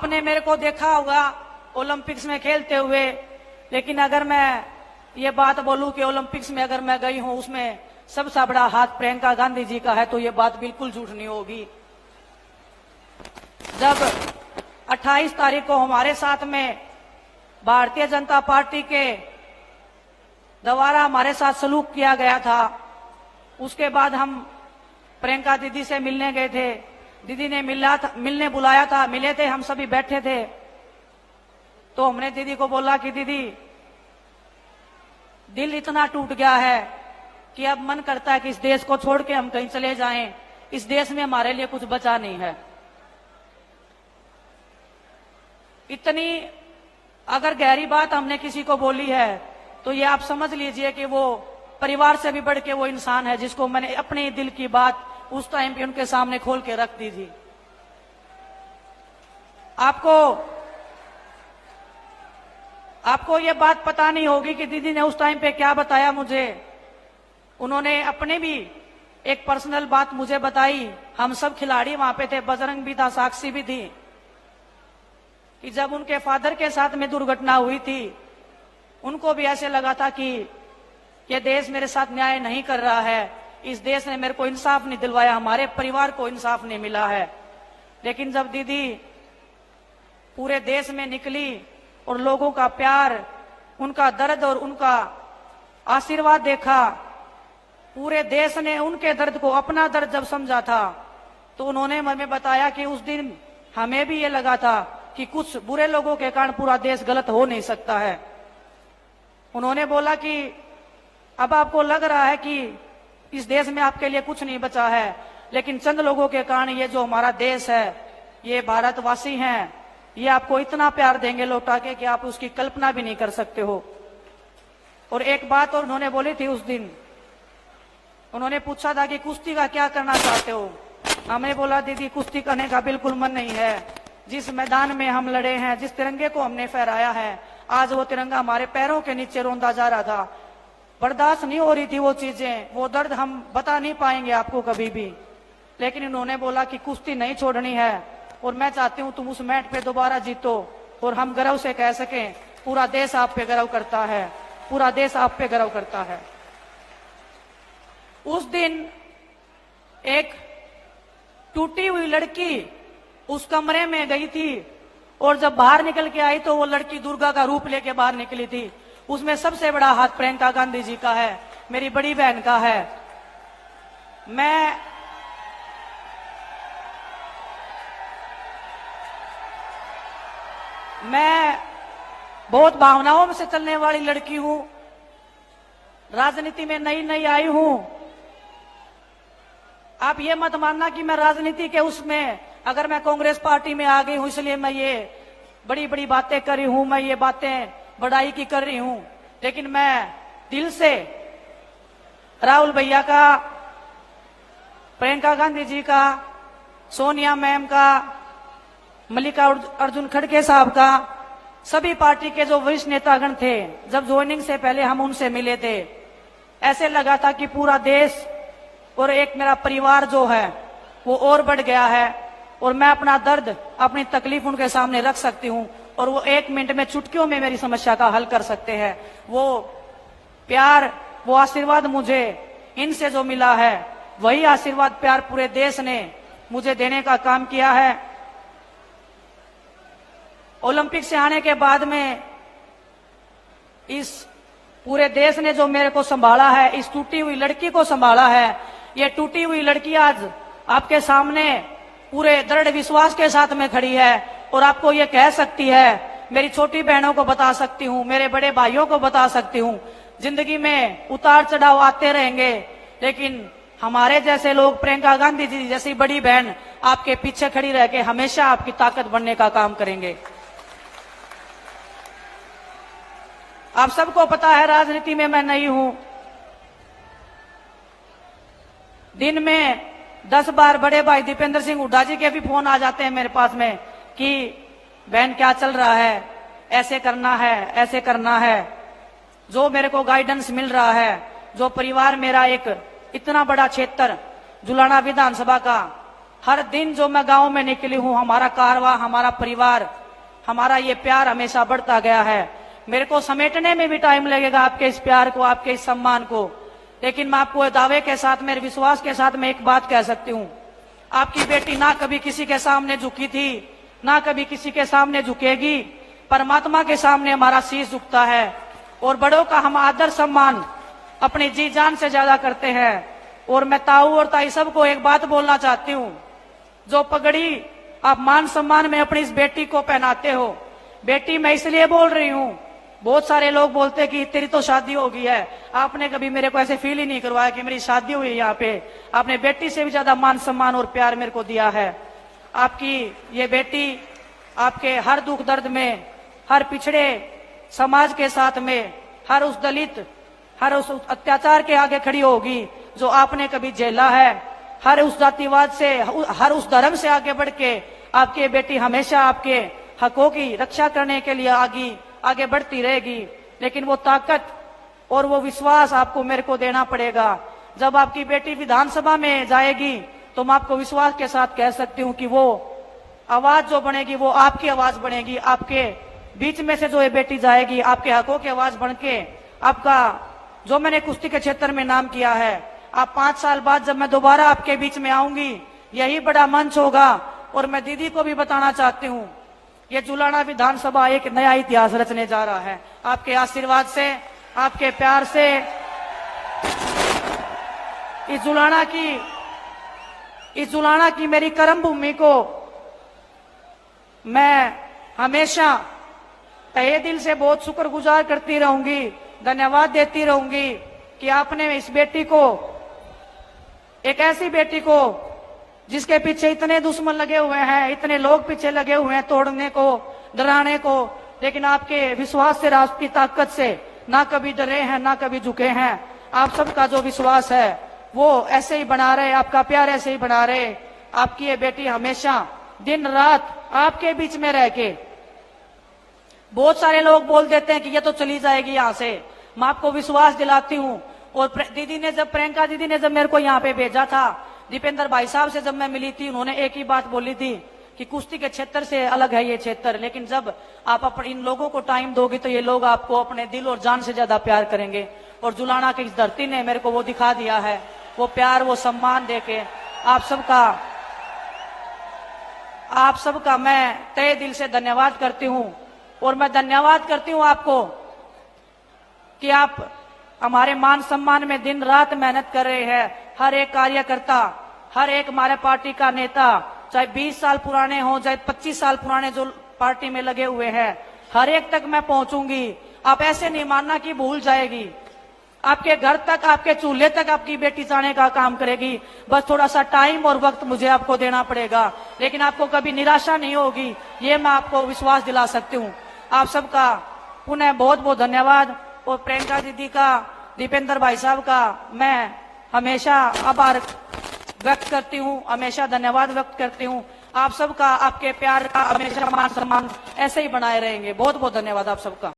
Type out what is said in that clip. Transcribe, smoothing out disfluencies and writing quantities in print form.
आपने मेरे को देखा होगा ओलंपिक्स में खेलते हुए, लेकिन अगर मैं ये बात बोलूं कि ओलंपिक्स में अगर मैं गई हूं उसमें सबसे बड़ा हाथ प्रियंका गांधी जी का है, तो ये बात बिल्कुल झूठ नहीं होगी। जब 28 तारीख को हमारे साथ में भारतीय जनता पार्टी के द्वारा हमारे साथ सलूक किया गया था, उसके बाद हम प्रियंका दीदी से मिलने गए थे। दीदी ने मिलने बुलाया था, मिले थे, हम सभी बैठे थे। तो हमने दीदी को बोला कि दीदी, दिल इतना टूट गया है कि अब मन करता है कि इस देश को छोड़ के हम कहीं चले जाएं। इस देश में हमारे लिए कुछ बचा नहीं है। इतनी अगर गहरी बात हमने किसी को बोली है तो ये आप समझ लीजिए कि वो परिवार से भी बढ़ के वो इंसान है जिसको मैंने अपने दिल की बात उस टाइम पे उनके सामने खोल के रख दी थी। आपको ये बात पता नहीं होगी कि दीदी ने उस टाइम पे क्या बताया मुझे। उन्होंने अपने भी एक पर्सनल बात मुझे बताई। हम सब खिलाड़ी वहां पे थे, बजरंग भी था, साक्षी भी थी, कि जब उनके फादर के साथ में दुर्घटना हुई थी, उनको भी ऐसे लगा था कि यह देश मेरे साथ न्याय नहीं कर रहा है, इस देश ने मेरे को इंसाफ नहीं दिलवाया, हमारे परिवार को इंसाफ नहीं मिला है। लेकिन जब दीदी पूरे देश में निकली और लोगों का प्यार, उनका दर्द और उनका आशीर्वाद देखा, पूरे देश ने उनके दर्द को अपना दर्द जब समझा था, तो उन्होंने हमें बताया कि उस दिन हमें भी ये लगा था कि कुछ बुरे लोगों के कारण पूरा देश गलत हो नहीं सकता है। उन्होंने बोला कि अब आपको लग रहा है कि इस देश में आपके लिए कुछ नहीं बचा है, लेकिन चंद लोगों के कारण ये जो हमारा देश है, ये भारतवासी हैं, ये आपको इतना प्यार देंगे लौटा के कि आप उसकी कल्पना भी नहीं कर सकते हो। और एक बात और उन्होंने बोली थी उस दिन, उन्होंने पूछा था कि कुश्ती का क्या करना चाहते हो। हमने बोला दीदी कुश्ती करने का बिल्कुल मन नहीं है। जिस मैदान में हम लड़े हैं, जिस तिरंगे को हमने फहराया है, आज वो तिरंगा हमारे पैरों के नीचे रौंदा जा रहा था। बर्दाश्त नहीं हो रही थी वो चीजें, वो दर्द हम बता नहीं पाएंगे आपको कभी भी। लेकिन उन्होंने बोला कि कुश्ती नहीं छोड़नी है और मैं चाहती हूं तुम उस मैट पे दोबारा जीतो और हम गर्व से कह सकें पूरा देश आप पे गर्व करता है, पूरा देश आप पे गर्व करता है। उस दिन एक टूटी हुई लड़की उस कमरे में गई थी और जब बाहर निकल के आई तो वो लड़की दुर्गा का रूप लेके बाहर निकली थी। उसमें सबसे बड़ा हाथ प्रियंका गांधी जी का है, मेरी बड़ी बहन का है। मैं बहुत भावनाओं से चलने वाली लड़की हूं, राजनीति में नई नई आई हूं। आप ये मत मानना कि मैं राजनीति के उसमें, अगर मैं कांग्रेस पार्टी में आ गई हूं इसलिए मैं ये बड़ी बड़ी बातें कर रही हूं, मैं ये बातें बड़ाई की कर रही हूं। लेकिन मैं दिल से राहुल भैया का, प्रियंका गांधी जी का, सोनिया मैम का, मल्लिकार्जुन खड़गे साहब का, सभी पार्टी के जो वरिष्ठ नेतागण थे, जब ज्वाइनिंग से पहले हम उनसे मिले थे, ऐसे लगा था कि पूरा देश और एक मेरा परिवार जो है वो और बढ़ गया है और मैं अपना दर्द, अपनी तकलीफ उनके सामने रख सकती हूं और वो 1 मिनट में, चुटकियों में मेरी समस्या का हल कर सकते हैं। वो प्यार, वो आशीर्वाद मुझे इनसे जो मिला है, वही आशीर्वाद प्यार पूरे देश ने मुझे देने का काम किया है। ओलंपिक से आने के बाद में इस पूरे देश ने जो मेरे को संभाला है, इस टूटी हुई लड़की को संभाला है। ये टूटी हुई लड़की आज आपके सामने पूरे दृढ़ विश्वास के साथ में खड़ी है और आपको ये कह सकती है, मेरी छोटी बहनों को बता सकती हूँ, मेरे बड़े भाइयों को बता सकती हूँ, जिंदगी में उतार चढ़ाव आते रहेंगे, लेकिन हमारे जैसे लोग, प्रियंका गांधी जी जैसी बड़ी बहन आपके पीछे खड़ी रह के हमेशा आपकी ताकत बनने का काम करेंगे। आप सबको पता है राजनीति में मैं नई हूं। दिन में 10 बार बड़े भाई दीपेंद्र सिंह हुड्डा जी के भी फोन आ जाते हैं मेरे पास में कि बहन क्या चल रहा है, ऐसे करना है, ऐसे करना है। जो मेरे को गाइडेंस मिल रहा है, जो परिवार मेरा एक इतना बड़ा क्षेत्र जुलाना विधानसभा का हर दिन जो मैं गांव में निकली हूं, हमारा कारवां, हमारा परिवार, हमारा ये प्यार हमेशा बढ़ता गया है। मेरे को समेटने में भी टाइम लगेगा आपके इस प्यार को, आपके इस सम्मान को, लेकिन मैं आपको दावे के साथ, मेरे विश्वास के साथ मैं एक बात कह सकती हूँ, आपकी बेटी ना कभी किसी के सामने झुकी थी, ना कभी किसी के सामने झुकेगी। परमात्मा के सामने हमारा शीश झुकता है और बड़ों का हम आदर सम्मान अपनी जी जान से ज्यादा करते हैं। और मैं ताऊ और ताई सबको एक बात बोलना चाहती हूँ, जो पगड़ी आप मान सम्मान में अपनी इस बेटी को पहनाते हो, बेटी मैं इसलिए बोल रही हूँ, बहुत सारे लोग बोलते हैं कि तेरी तो शादी हो गई है, आपने कभी मेरे को ऐसे फील ही नहीं करवाया कि मेरी शादी हुई है। यहाँ पे आपने बेटी से भी ज्यादा मान सम्मान और प्यार मेरे को दिया है। आपकी ये बेटी आपके हर दुख दर्द में, हर पिछड़े समाज के साथ में, हर उस दलित, हर उस अत्याचार के आगे खड़ी होगी जो आपने कभी झेला है। हर उस जातिवाद से, हर उस धर्म से आगे बढ़ के आपकी बेटी हमेशा आपके हकों की रक्षा करने के लिए आगे बढ़ती रहेगी। लेकिन वो ताकत और वो विश्वास आपको मेरे को देना पड़ेगा। जब आपकी बेटी विधानसभा में जाएगी तो मैं आपको विश्वास के साथ कह सकती हूँ कि वो आवाज जो बनेगी वो आपकी आवाज बनेगी। आपके बीच में से जो ये बेटी जाएगी, आपके हकों की आवाज बन के, आपका जो मैंने कुश्ती के क्षेत्र में नाम किया है, आप 5 साल बाद जब मैं दोबारा आपके बीच में आऊंगी, यही बड़ा मंच होगा। और मैं दीदी को भी बताना चाहती हूँ, ये जुलाना विधानसभा एक नया इतिहास रचने जा रहा है। आपके आशीर्वाद से, आपके प्यार से इस जुलाना की मेरी कर्म भूमि को मैं हमेशा तहे दिल से बहुत शुक्रगुजार करती रहूंगी, धन्यवाद देती रहूंगी कि आपने इस बेटी को, एक ऐसी बेटी को जिसके पीछे इतने दुश्मन लगे हुए हैं, इतने लोग पीछे लगे हुए हैं तोड़ने को, डराने को, लेकिन आपके विश्वास से, राष्ट्र की ताकत से ना कभी डरे हैं, ना कभी झुके हैं। आप सबका जो विश्वास है वो ऐसे ही बना रहे, आपका प्यार ऐसे ही बना रहे। आपकी ये बेटी हमेशा दिन रात आपके बीच में रह के, बहुत सारे लोग बोल देते हैं कि ये तो चली जाएगी यहाँ से, मैं आपको विश्वास दिलाती हूँ। और दीदी ने जब, प्रियंका दीदी ने जब मेरे को यहाँ पे भेजा था, दीपेंद्र भाई साहब से जब मैं मिली थी, उन्होंने एक ही बात बोली थी कि कुश्ती के क्षेत्र से अलग है ये क्षेत्र, लेकिन जब आप अपने इन लोगों को टाइम दोगे तो ये लोग आपको अपने दिल और जान से ज्यादा प्यार करेंगे। और जुलाना की इस धरती ने मेरे को वो दिखा दिया है, वो प्यार, वो सम्मान देके आप सबका मैं तहे दिल से धन्यवाद करती हूँ। और मैं धन्यवाद करती हूँ आपको कि आप हमारे मान सम्मान में दिन रात मेहनत कर रहे हैं। हर एक कार्यकर्ता, हर एक हमारे पार्टी का नेता, चाहे 20 साल पुराने हो, चाहे 25 साल पुराने जो पार्टी में लगे हुए हैं, हर एक तक मैं पहुंचूंगी। आप ऐसे नहीं मानना कि भूल जाएगी, आपके घर तक, आपके चूल्हे तक आपकी बेटी जाने का काम करेगी। बस थोड़ा सा टाइम और वक्त मुझे आपको देना पड़ेगा, लेकिन आपको कभी निराशा नहीं होगी, ये मैं आपको विश्वास दिला सकती हूँ। आप सबका पुनः बहुत बहुत धन्यवाद। और प्रियंका दीदी का, दीपेंद्र भाई साहब का मैं हमेशा आभार व्यक्त करती हूँ, हमेशा धन्यवाद व्यक्त करती हूँ। आप सबका, आपके प्यार का हमेशा मान सम्मान ऐसे ही बनाए रहेंगे। बहुत बहुत धन्यवाद आप सबका।